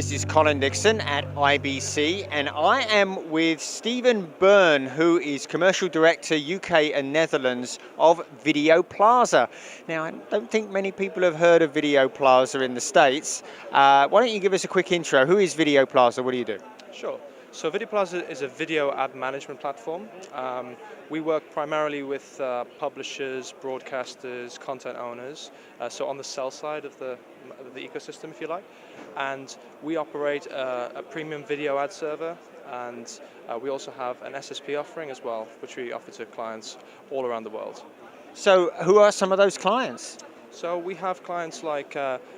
This is Colin Dixon at IBC, and I am with Stephen Byrne, who is Commercial Director UK and Netherlands of Videoplaza. Now, I don't think many people have heard of Videoplaza in the States. Why don't you give us a quick intro? Who is Videoplaza? What do you do? Sure. So Videoplaza is a video ad management platform. We work primarily with publishers, broadcasters, content owners, so on the sell side of the ecosystem, if you like. And we operate a premium video ad server, and we also have an SSP offering as well, which we offer to clients all around the world. So, who are some of those clients? So we have clients like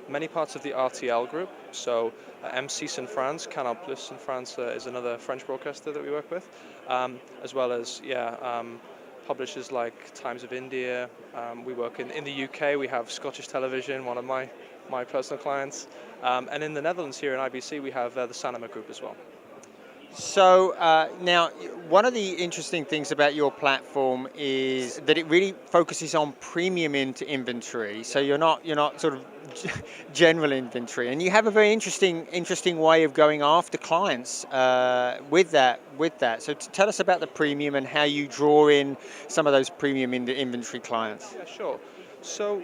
many parts of the RTL group. So M6 in France, Canal Plus in France is another French broadcaster that we work with, as well as publishers like Times of India. We work in the UK. We have Scottish Television, one of my personal clients, and in the Netherlands here in IBC we have the Sanoma group as well. So now, one of the interesting things about your platform is that it really focuses on premium inventory. So you're not sort of general inventory, and you have a very interesting way of going after clients with that. So tell us about the premium and how you draw in some of those premium inventory clients. Yeah, sure. So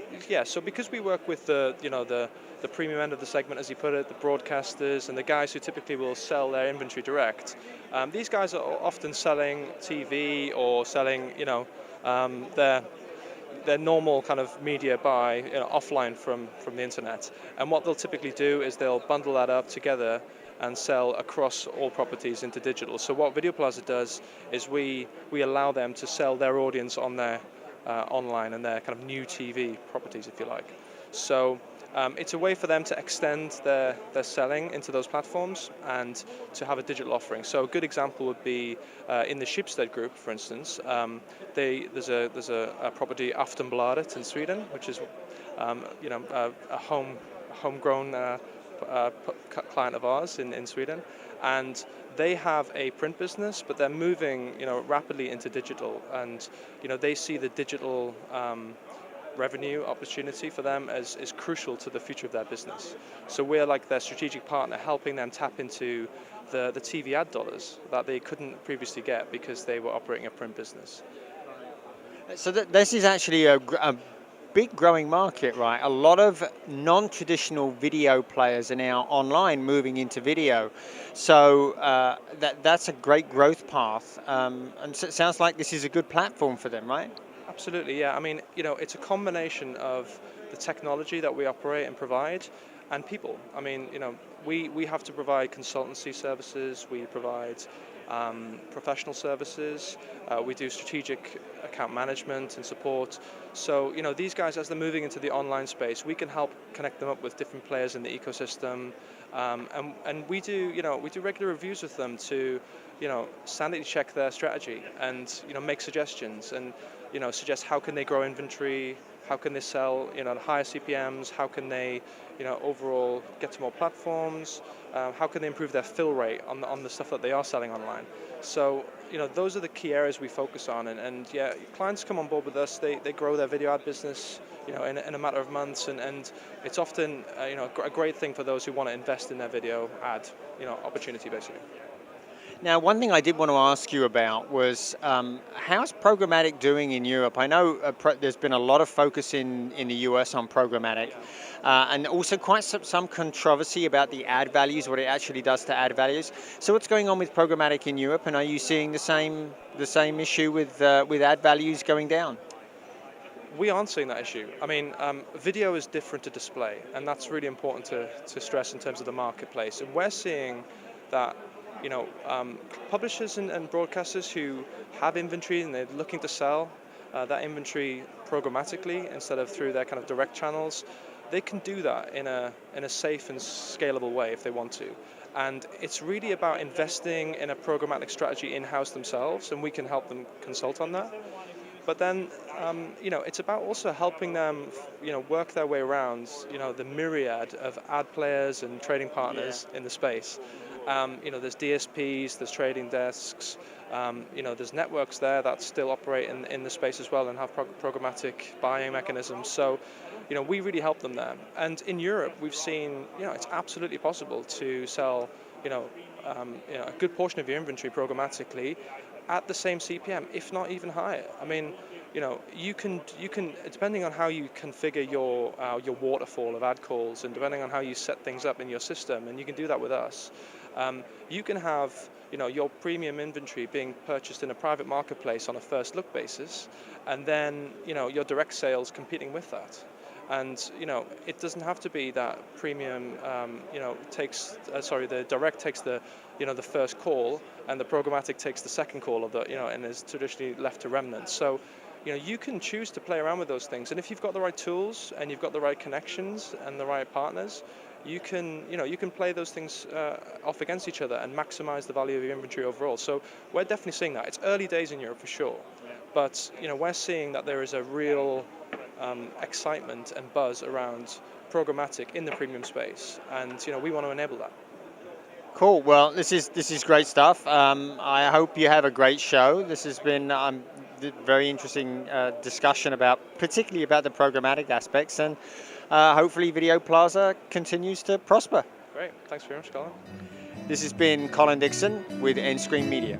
because we work with the premium end of the segment, as you put it, the broadcasters and the guys who typically will sell their inventory direct. These guys are often selling TV or selling their normal kind of media buy offline from the internet. And what they'll typically do is they'll bundle that up together and sell across all properties into digital. So what Videoplaza does is we allow them to sell their audience on their online and their kind of new TV properties, if you like. So it's a way for them to extend their selling into those platforms and to have a digital offering. So a good example would be in the Schibsted group, for instance. There's a property, Aftonbladet in Sweden, which is a homegrown client of ours in Sweden, and they have a print business, but they're moving rapidly into digital, and they see the digital revenue opportunity for them as is crucial to the future of their business. So we're like their strategic partner, helping them tap into the TV ad dollars that they couldn't previously get because they were operating a print business. So this is actually a big growing market, right? A lot of non-traditional video players are now online moving into video. So that's a great growth path. And so it sounds like this is a good platform for them, right? Absolutely, yeah. I mean, it's a combination of the technology that we operate and provide and people. I mean, we have to provide consultancy services, we provide professional services, we do strategic account management and support. So, these guys, as they're moving into the online space, we can help connect them up with different players in the ecosystem. And we do regular reviews with them to, sanity check their strategy and, make suggestions and, suggest how can they grow inventory, how can they sell, at higher CPMs, how can they, overall get to more platforms, how can they improve their fill rate on the stuff that they are selling online. So, those are the key areas we focus on, and clients come on board with us, they grow their video ad business, in a matter of months, and it's often, a great thing for those who want to invest in their video ad, opportunity basically. Now, one thing I did want to ask you about was how's programmatic doing in Europe? I know there's been a lot of focus in the US on programmatic, and also quite some controversy about the ad values, what it actually does to ad values. So what's going on with programmatic in Europe, and are you seeing the same issue with ad values going down? We aren't seeing that issue. I mean, video is different to display, and that's really important to stress in terms of the marketplace. And we're seeing that publishers and broadcasters who have inventory and they're looking to sell that inventory programmatically instead of through their kind of direct channels, they can do that in a safe and scalable way if they want to. And it's really about investing in a programmatic strategy in-house themselves, and we can help them consult on that. But then, it's about also helping them, work their way around, the myriad of ad players and trading partners in the space. There's DSPs, there's trading desks, There's networks there that still operate in the space as well and have programmatic buying mechanisms. So, we really help them there. And in Europe, we've seen, it's absolutely possible to sell, a good portion of your inventory programmatically at the same CPM, if not even higher. I mean, you can depending on how you configure your waterfall of ad calls, and depending on how you set things up in your system, and you can do that with us. You can have your premium inventory being purchased in a private marketplace on a first look basis, and then your direct sales competing with that. And it doesn't have to be that premium the direct takes the the first call, and the programmatic takes the second call of the and is traditionally left to remnants. So you can choose to play around with those things, and if you've got the right tools and you've got the right connections and the right partners, you can play those things off against each other and maximize the value of your inventory overall. So we're definitely seeing that. It's early days in Europe for sure, but we're seeing that there is a real excitement and buzz around programmatic in the premium space, and we want to enable that. Cool. Well, this is great stuff. I hope you have a great show. This has been very interesting discussion particularly about the programmatic aspects, and hopefully Videoplaza continues to prosper. Great. Thanks very much, Colin. This has been Colin Dixon with nScreen Media.